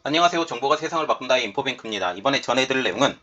안녕하세요. 정보가 세상을 바꾼다의 인포뱅크입니다. 이번에 전해드릴 내용은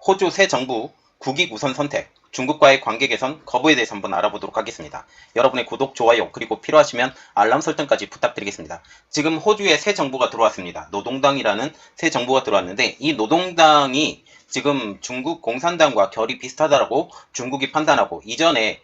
호주 새 정부 국익 우선 선택, 중국과의 관계 개선 거부에 대해서 한번 알아보도록 하겠습니다. 여러분의 구독, 좋아요, 그리고 필요하시면 알람 설정까지 부탁드리겠습니다. 지금 호주에 새 정부가 들어왔습니다. 노동당이라는 새 정부가 들어왔는데 이 노동당이 지금 중국 공산당과 결이 비슷하다고 중국이 판단하고 이전에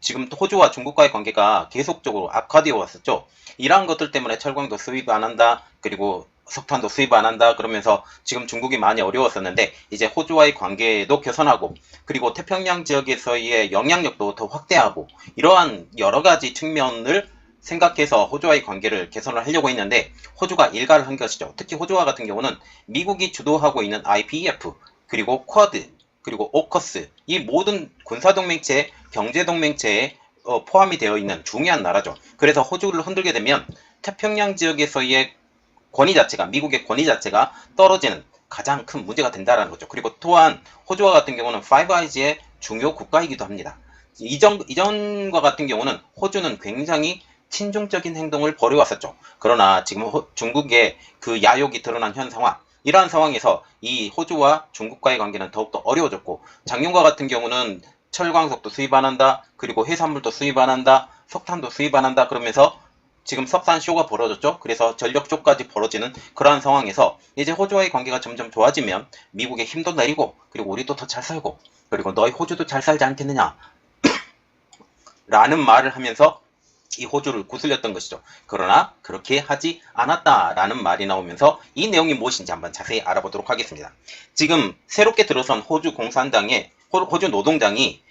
지금 호주와 중국과의 관계가 계속적으로 악화되어 왔었죠. 이러한 것들 때문에 철강도 수입 안 한다. 그리고 석탄도 수입 안 한다. 그러면서 지금 중국이 많이 어려웠었는데 이제 호주와의 관계도 개선하고 그리고 태평양 지역에서의 영향력도 더 확대하고 이러한 여러 가지 측면을 생각해서 호주와의 관계를 개선을 하려고 했는데 호주가 일가를 한 것이죠. 특히 호주와 같은 경우는 미국이 주도하고 있는 IPEF 그리고 쿼드 그리고 오커스 이 모든 군사동맹체, 경제동맹체에 포함이 되어 있는 중요한 나라죠. 그래서 호주를 흔들게 되면 태평양 지역에서의 권위 자체가 미국의 권위 자체가 떨어지는 가장 큰 문제가 된다는 거죠. 그리고 또한 호주와 같은 경우는 파이브 아이즈의 중요 국가이기도 합니다. 이전과 같은 경우는 호주는 굉장히 친중적인 행동을 벌여왔었죠. 그러나 지금 중국의 그 야욕이 드러난 현 상황, 이러한 상황에서 이 호주와 중국과의 관계는 더욱더 어려워졌고 작년과 같은 경우는 철광석도 수입 안 한다. 그리고 해산물도 수입 안 한다. 석탄도 수입 안 한다. 그러면서 지금 석산 쇼가 벌어졌죠. 그래서 전력 쇼까지 벌어지는 그러한 상황에서 이제 호주와의 관계가 점점 좋아지면 미국의 힘도 내리고 그리고 우리도 더 잘 살고 그리고 너희 호주도 잘 살지 않겠느냐 라는 말을 하면서 이 호주를 구슬렸던 것이죠. 그러나 그렇게 하지 않았다라는 말이 나오면서 이 내용이 무엇인지 한번 자세히 알아보도록 하겠습니다. 지금 새롭게 들어선 호주 공산당의 호주 노동당이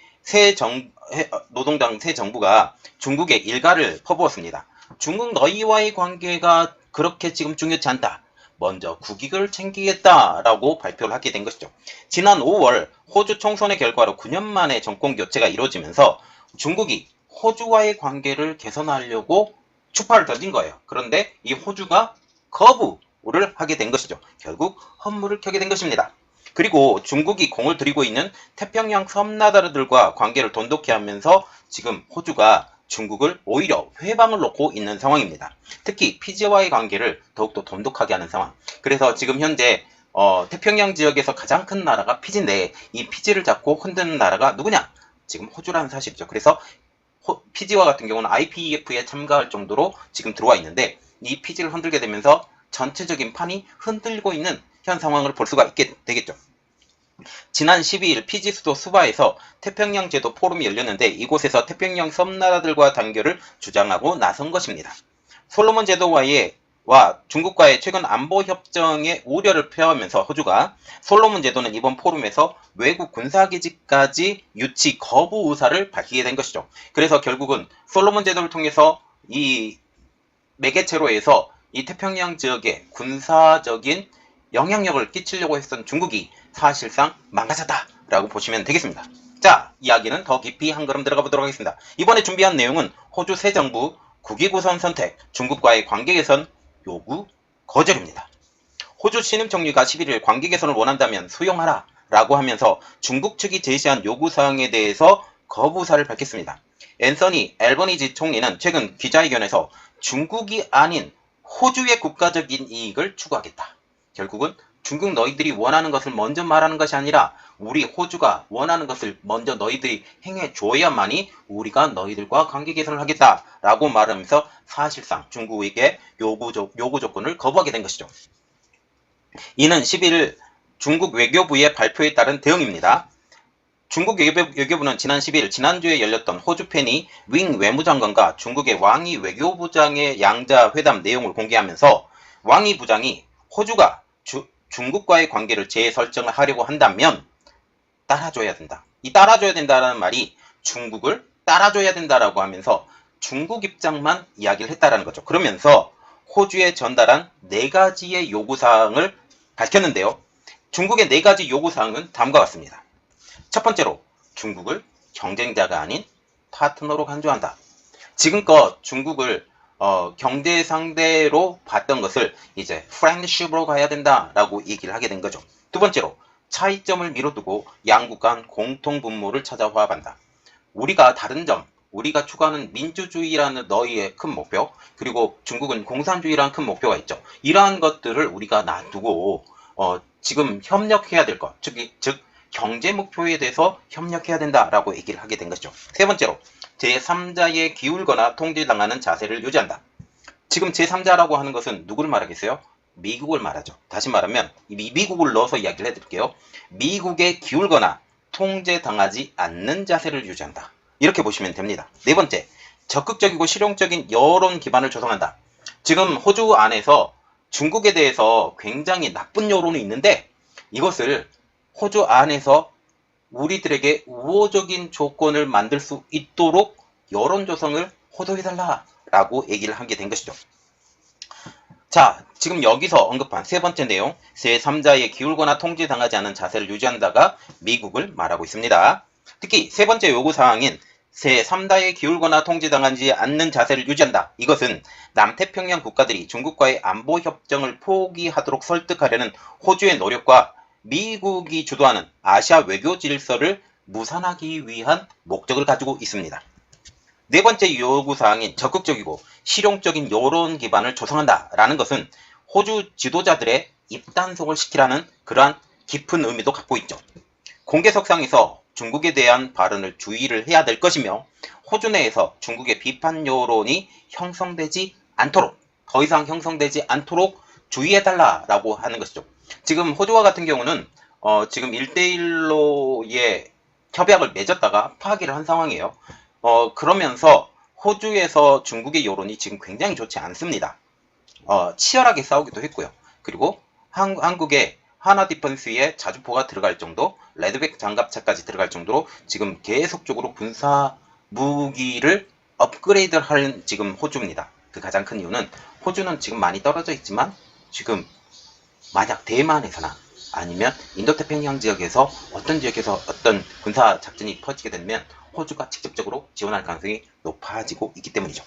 노동당 새 정부가 중국에 일가를 퍼부었습니다. 중국 너희와의 관계가 그렇게 지금 중요치 않다. 먼저 국익을 챙기겠다라고 발표를 하게 된 것이죠. 지난 5월 호주 총선의 결과로 9년 만에 정권 교체가 이루어지면서 중국이 호주와의 관계를 개선하려고 추파를 던진 거예요. 그런데 이 호주가 거부를 하게 된 것이죠. 결국 헌물을 켜게 된 것입니다. 그리고 중국이 공을 들이고 있는 태평양 섬나라들과 관계를 돈독히 하면서 지금 호주가 중국을 오히려 회방을 놓고 있는 상황입니다. 특히 피지와의 관계를 더욱더 돈독하게 하는 상황. 그래서 지금 현재 태평양 지역에서 가장 큰 나라가 피지인데 이 피지를 잡고 흔드는 나라가 누구냐? 지금 호주라는 사실이죠. 그래서 피지와 같은 경우는 IPEF에 참가할 정도로 지금 들어와 있는데 이 피지를 흔들게 되면서 전체적인 판이 흔들리고 있는 현 상황을 볼 수가 있게 되겠죠. 지난 12일 피지 수도 수바에서 태평양 제도 포럼이 열렸는데 이곳에서 태평양 섬나라들과 단결을 주장하고 나선 것입니다. 솔로몬 제도와 중국과의 최근 안보 협정의 우려를 표하면서 호주가 솔로몬 제도는 이번 포럼에서 외국 군사기지까지 유치 거부 의사를 밝히게 된 것이죠. 그래서 결국은 솔로몬 제도를 통해서 이 매개체로 해서 이 태평양 지역에 군사적인 영향력을 끼치려고 했던 중국이 사실상 망가졌다라고 보시면 되겠습니다. 자, 이야기는 더 깊이 한 걸음 들어가 보도록 하겠습니다. 이번에 준비한 내용은 호주 새 정부 국익우선 선택, 중국과의 관계 개선 요구 거절입니다. 호주 신임 총리가 11일 관계 개선을 원한다면 수용하라 라고 하면서 중국 측이 제시한 요구사항에 대해서 거부사를 밝혔습니다. 앤서니 앨버니지 총리는 최근 기자회견에서 중국이 아닌 호주의 국가적인 이익을 추구하겠다. 결국은 중국 너희들이 원하는 것을 먼저 말하는 것이 아니라 우리 호주가 원하는 것을 먼저 너희들이 행해줘야만이 우리가 너희들과 관계 개선을 하겠다라고 말하면서 사실상 중국에게 요구 조건을 거부하게 된 것이죠. 이는 11일 중국 외교부의 발표에 따른 대응입니다. 중국 외교부는 지난 11일 지난주에 열렸던 호주 페니 윙 외무장관과 중국의 왕이 외교부장의 양자 회담 내용을 공개하면서 왕이 부장이 호주가 중국과의 관계를 재설정을 하려고 한다면 따라줘야 된다. 이 따라줘야 된다는 말이 중국을 따라줘야 된다라고 하면서 중국 입장만 이야기를 했다라는 거죠. 그러면서 호주에 전달한 4가지의 요구사항을 밝혔는데요. 중국의 4가지 요구사항은 다음과 같습니다. 첫 번째로 중국을 경쟁자가 아닌 파트너로 간주한다. 지금껏 중국을 경제 상대로 봤던 것을 이제 프렌드십으로 가야 된다라고 얘기를 하게 된 거죠. 두 번째로 차이점을 미뤄두고 양국 간 공통 분모를 찾아 화합한다. 우리가 다른 점, 우리가 추구하는 민주주의라는 너희의 큰 목표, 그리고 중국은 공산주의라는 큰 목표가 있죠. 이러한 것들을 우리가 놔두고 지금 협력해야 될 것, 즉 경제 목표에 대해서 협력해야 된다라고 얘기를 하게 된 것이죠. 세 번째로 제3자에 기울거나 통제당하는 자세를 유지한다. 지금 제3자라고 하는 것은 누구를 말하겠어요? 미국을 말하죠. 다시 말하면 미국을 넣어서 이야기를 해드릴게요. 미국에 기울거나 통제당하지 않는 자세를 유지한다. 이렇게 보시면 됩니다. 네 번째, 적극적이고 실용적인 여론 기반을 조성한다. 지금 호주 안에서 중국에 대해서 굉장히 나쁜 여론이 있는데 이것을 호주 안에서 우리들에게 우호적인 조건을 만들 수 있도록 여론 조성을 호도해달라라고 얘기를 하게 된 것이죠. 자, 지금 여기서 언급한 세 번째 내용, 제3자에 기울거나 통제당하지 않은 자세를 유지한다가 미국을 말하고 있습니다. 특히 세 번째 요구사항인 제3자에 기울거나 통제당하지 않는 자세를 유지한다. 이것은 남태평양 국가들이 중국과의 안보협정을 포기하도록 설득하려는 호주의 노력과 미국이 주도하는 아시아 외교 질서를 무산하기 위한 목적을 가지고 있습니다. 네 번째 요구사항인 적극적이고 실용적인 여론 기반을 조성한다라는 것은 호주 지도자들의 입단속을 시키라는 그러한 깊은 의미도 갖고 있죠. 공개석상에서 중국에 대한 발언을 주의를 해야 될 것이며 호주 내에서 중국의 비판 여론이 형성되지 않도록, 더 이상 형성되지 않도록 주의해달라라고 하는 것이죠. 지금 호주와 같은 경우는 지금 1대1로의 협약을 맺었다가 파기를 한 상황이에요. 그러면서 호주에서 중국의 여론이 지금 굉장히 좋지 않습니다. 치열하게 싸우기도 했고요. 그리고 한국의 하나 디펜스에 자주포가 들어갈 정도, 레드백 장갑차까지 들어갈 정도로 지금 계속적으로 군사 무기를 업그레이드할 지금 호주입니다. 그 가장 큰 이유는 호주는 지금 많이 떨어져 있지만 지금 만약 대만에서나 아니면 인도태평양 지역에서 어떤 지역에서 어떤 군사 작전이 퍼지게 되면 호주가 직접적으로 지원할 가능성이 높아지고 있기 때문이죠.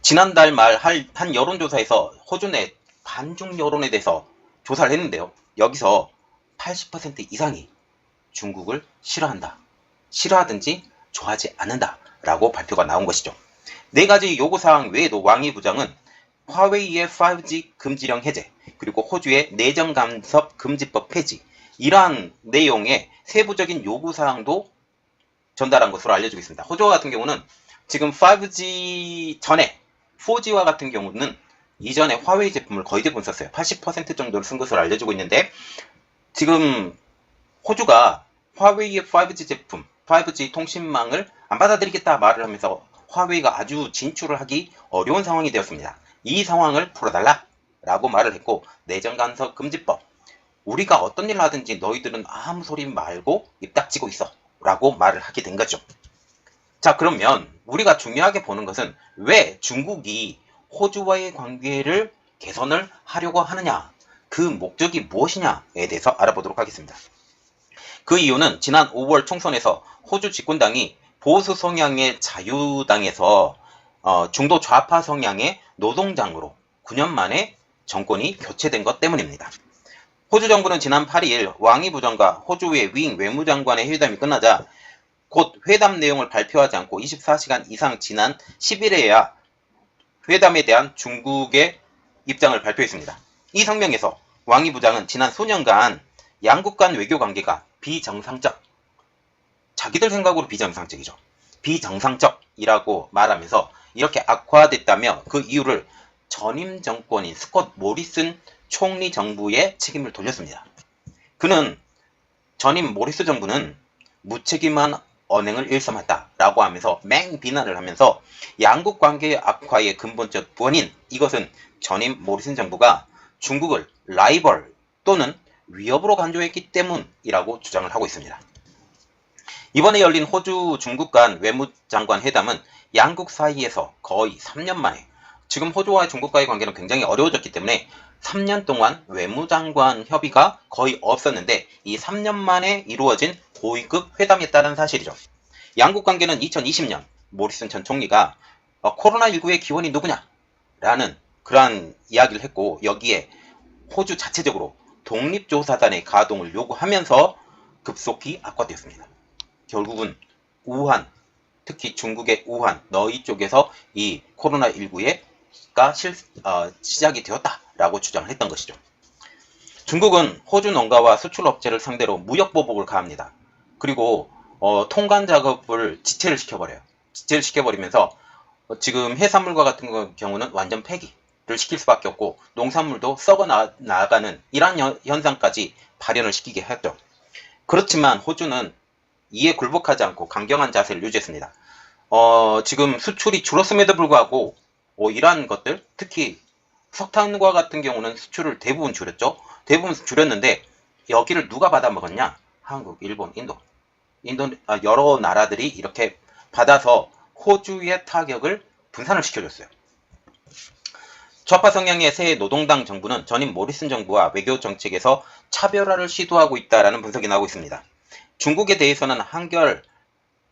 지난달 말 한 여론조사에서 호주 내 반중 여론에 대해서 조사를 했는데요. 여기서 80% 이상이 중국을 싫어한다, 싫어하든지 좋아하지 않는다 라고 발표가 나온 것이죠. 네 가지 요구사항 외에도 왕이 부장은 화웨이의 5G 금지령 해제, 그리고 호주의 내정 간섭 금지법 폐지, 이러한 내용의 세부적인 요구사항도 전달한 것으로 알려지고 있습니다. 호주와 같은 경우는 지금 5G 전에 4G와 같은 경우는 이전에 화웨이 제품을 거의 대부분 썼어요. 80% 정도를 쓴 것으로 알려지고 있는데 지금 호주가 화웨이의 5G 제품, 5G 통신망을 안 받아들이겠다 말을 하면서 화웨이가 아주 진출을 하기 어려운 상황이 되었습니다. 이 상황을 풀어달라 라고 말을 했고, 내정 간섭 금지법, 우리가 어떤 일을 하든지 너희들은 아무 소리 말고 입 닥치고 있어 라고 말을 하게 된 거죠. 자, 그러면 우리가 중요하게 보는 것은 왜 중국이 호주와의 관계를 개선을 하려고 하느냐, 그 목적이 무엇이냐에 대해서 알아보도록 하겠습니다. 그 이유는 지난 5월 총선에서 호주 집권당이 보수 성향의 자유당에서 중도 좌파 성향의 노동당으로 9년 만에 정권이 교체된 것 때문입니다. 호주 정부는 지난 8일 왕이 부장과 호주의 윙 외무장관의 회담이 끝나자 곧 회담 내용을 발표하지 않고 24시간 이상 지난 10일에야 회담에 대한 중국의 입장을 발표했습니다. 이 성명에서 왕이 부장은 지난 수년간 양국 간 외교 관계가 비정상적, 자기들 생각으로 비정상적이죠. 비정상적이라고 말하면서 이렇게 악화됐다며 그 이유를 전임 정권인 스콧 모리슨 총리 정부의 책임을 돌렸습니다. 그는 전임 모리스 정부는 무책임한 언행을 일삼았다라고 하면서 맹비난을 하면서 양국 관계의 악화의 근본적 원인, 이것은 전임 모리슨 정부가 중국을 라이벌 또는 위협으로 간주했기 때문이라고 주장을 하고 있습니다. 이번에 열린 호주 중국 간 외무장관 회담은 양국 사이에서 거의 3년 만에, 지금 호주와 중국과의 관계는 굉장히 어려워졌기 때문에 3년 동안 외무장관 협의가 거의 없었는데 이 3년 만에 이루어진 고위급 회담이었다는 사실이죠. 양국 관계는 2020년 모리슨 전 총리가 코로나19의 기원이 누구냐? 라는 그러한 이야기를 했고, 여기에 호주 자체적으로 독립조사단의 가동을 요구하면서 급속히 악화되었습니다. 결국은 우한, 특히 중국의 우한, 너희 쪽에서 이 코로나19가 시작이 되었다라고 주장을 했던 것이죠. 중국은 호주 농가와 수출업체를 상대로 무역보복을 가합니다. 그리고 통관 작업을 지체를 시켜버려요. 지체를 시켜버리면서 지금 해산물과 같은 경우는 완전 폐기를 시킬 수밖에 없고 농산물도 썩어 나가는 이러한 현상까지 발현을 시키게 했죠. 그렇지만 호주는 이에 굴복하지 않고 강경한 자세를 유지했습니다. 지금 수출이 줄었음에도 불구하고 이러한 것들, 특히 석탄과 같은 경우는 수출을 대부분 줄였죠. 대부분 줄였는데 여기를 누가 받아먹었냐? 한국, 일본, 인도 여러 나라들이 이렇게 받아서 호주의 타격을 분산을 시켜줬어요. 좌파 성향의 새 노동당 정부는 전임 모리슨 정부와 외교 정책에서 차별화를 시도하고 있다라는 분석이 나오고 있습니다. 중국에 대해서는 한결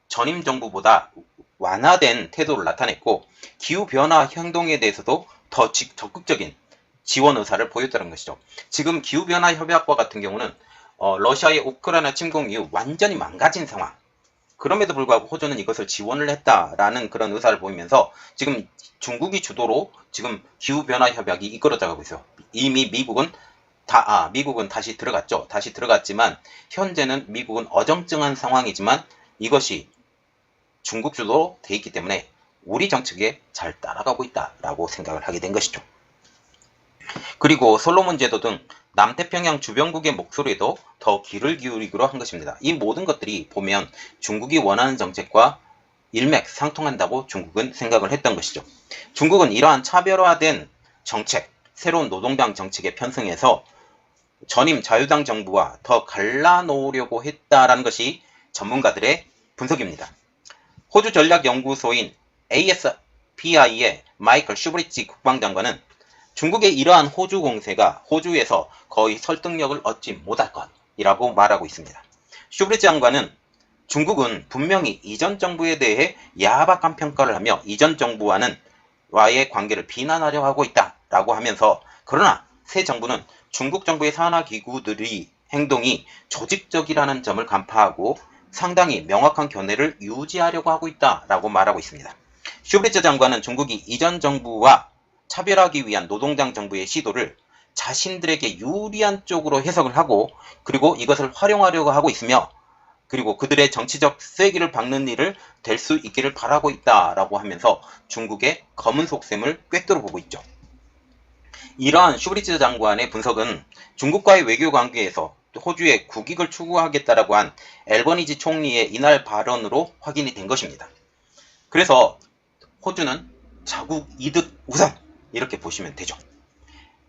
전임 정부보다 완화된 태도를 나타냈고 기후변화 행동에 대해서도 더 적극적인 지원 의사를 보였다는 것이죠. 지금 기후변화 협약과 같은 경우는 러시아의 우크라이나 침공 이후 완전히 망가진 상황. 그럼에도 불구하고 호주는 이것을 지원을 했다라는 그런 의사를 보이면서 지금 중국이 주도로 지금 기후변화 협약이 이끌어져가고 있어요. 이미 미국은 다시 들어갔죠. 다시 들어갔지만 현재는 미국은 어정쩡한 상황이지만 이것이 중국 주도로 돼 있기 때문에 우리 정책에 잘 따라가고 있다라고 생각을 하게 된 것이죠. 그리고 솔로몬 제도 등 남태평양 주변국의 목소리에도 더 귀를 기울이기로 한 것입니다. 이 모든 것들이 보면 중국이 원하는 정책과 일맥상통한다고 중국은 생각을 했던 것이죠. 중국은 이러한 차별화된 정책, 새로운 노동당 정책에 편승해서 전임 자유당 정부와 더 갈라놓으려고 했다라는 것이 전문가들의 분석입니다. 호주 전략연구소인 ASPI의 마이클 슈브리치 국방장관은 중국의 이러한 호주 공세가 호주에서 거의 설득력을 얻지 못할 것이라고 말하고 있습니다. 슈브리치 장관은 중국은 분명히 이전 정부에 대해 야박한 평가를 하며 이전 정부와의 관계를 비난하려 하고 있다라고 하면서 그러나 새 정부는 중국 정부의 산하기구들의 행동이 조직적이라는 점을 간파하고 상당히 명확한 견해를 유지하려고 하고 있다라고 말하고 있습니다. 슈브리츠 장관은 중국이 이전 정부와 차별하기 위한 노동당 정부의 시도를 자신들에게 유리한 쪽으로 해석을 하고 그리고 이것을 활용하려고 하고 있으며 그리고 그들의 정치적 쐐기를 박는 일을 될 수 있기를 바라고 있다라고 하면서 중국의 검은 속셈을 꿰뚫어 보고 있죠. 이러한 슈브리츠 장관의 분석은 중국과의 외교 관계에서 호주의 국익을 추구하겠다라고 한 앨버니지 총리의 이날 발언으로 확인이 된 것입니다. 그래서 호주는 자국 이득 우선 이렇게 보시면 되죠.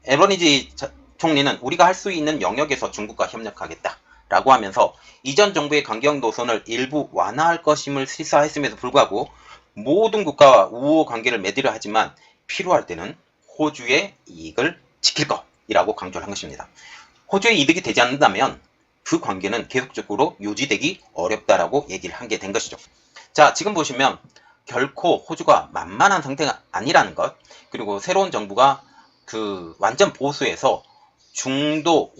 앨버니지 총리는 우리가 할 수 있는 영역에서 중국과 협력하겠다라고 하면서 이전 정부의 강경 노선을 일부 완화할 것임을 시사했음에도 불구하고 모든 국가와 우호 관계를 맺으려 하지만 필요할 때는 호주의 이익을 지킬 것이라고 강조를 한 것입니다. 호주의 이득이 되지 않는다면 그 관계는 계속적으로 유지되기 어렵다라고 얘기를 한 게 된 것이죠. 자, 지금 보시면 결코 호주가 만만한 상태가 아니라는 것, 그리고 새로운 정부가 완전 보수에서 중도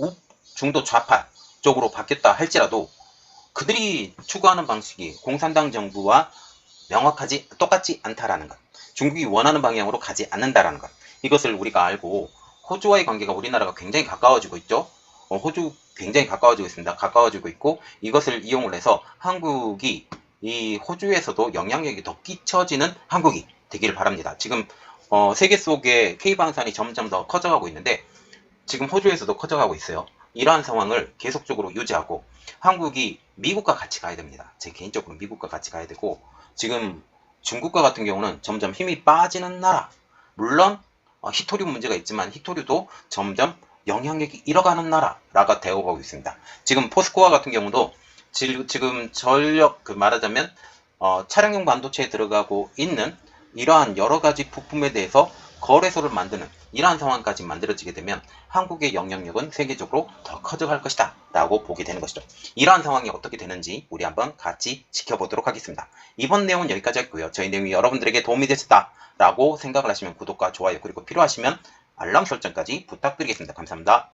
좌파 쪽으로 바뀌었다 할지라도 그들이 추구하는 방식이 공산당 정부와 똑같지 않다라는 것, 중국이 원하는 방향으로 가지 않는다라는 것, 이것을 우리가 알고 호주와의 관계가 우리나라가 굉장히 가까워지고 있죠. 호주 굉장히 가까워지고 있습니다. 가까워지고 있고 이것을 이용을 해서 한국이 이 호주에서도 영향력이 더 끼쳐지는 한국이 되기를 바랍니다. 지금 세계 속에 K방산이 점점 더 커져가고 있는데 지금 호주에서도 커져가고 있어요. 이러한 상황을 계속적으로 유지하고 한국이 미국과 같이 가야 됩니다. 제 개인적으로 미국과 같이 가야 되고 지금 중국과 같은 경우는 점점 힘이 빠지는 나라, 물론 히토류 문제가 있지만 히토류도 점점 영향력이 잃어가는 나라가 되어가고 있습니다. 지금 포스코와 같은 경우도 지금 전력 말하자면 차량용 반도체에 들어가고 있는 이러한 여러 가지 부품에 대해서 거래소를 만드는 이러한 상황까지 만들어지게 되면 한국의 영향력은 세계적으로 더 커져갈 것이다 라고 보게 되는 것이죠. 이러한 상황이 어떻게 되는지 우리 한번 같이 지켜보도록 하겠습니다. 이번 내용은 여기까지 했고요. 저희 내용이 여러분들에게 도움이 되셨다 라고 생각을 하시면 구독과 좋아요 그리고 필요하시면 알람 설정까지 부탁드리겠습니다. 감사합니다.